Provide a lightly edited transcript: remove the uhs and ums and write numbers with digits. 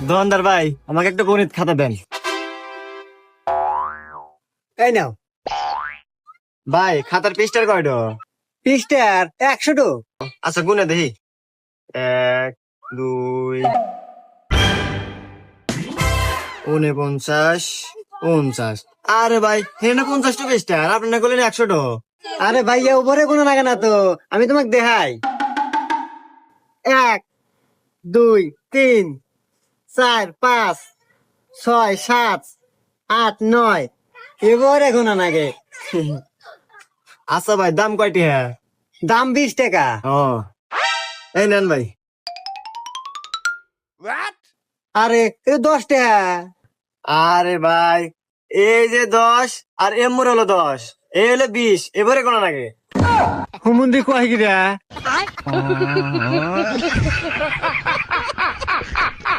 দোকানদার ভাই, আমাকে একটা গণিত খাতা দেন। এই নাও। ভাই, খাতার পৃষ্ঠার কয়টো? পৃষ্ঠার 100টো। আচ্ছা, গুনে দেখি। 1, 2, 49, 50। আরে ভাই, এখানে 50টা পৃষ্ঠা, আর আপনি না করলেন 100টো। আরে ভাইয়া উপরে কোনো লাগে না তো, আমি তোমাকে দেখাই। 1, 2, 3, 4, 5, 6, 7, 8, 9 এবারে গোনা নাগে। আচ্ছা ভাই, দাম কয়টি? হ্যাঁ, দাম 20 টাকা। ও, এই নেন ভাই। আরে এটা 10 টাকা। আরে ভাই, এই যে 10 আর এমর হলো 10, এই হলো 20, এবারে কোন লাগে? হুমুন্দি কয় গিরা।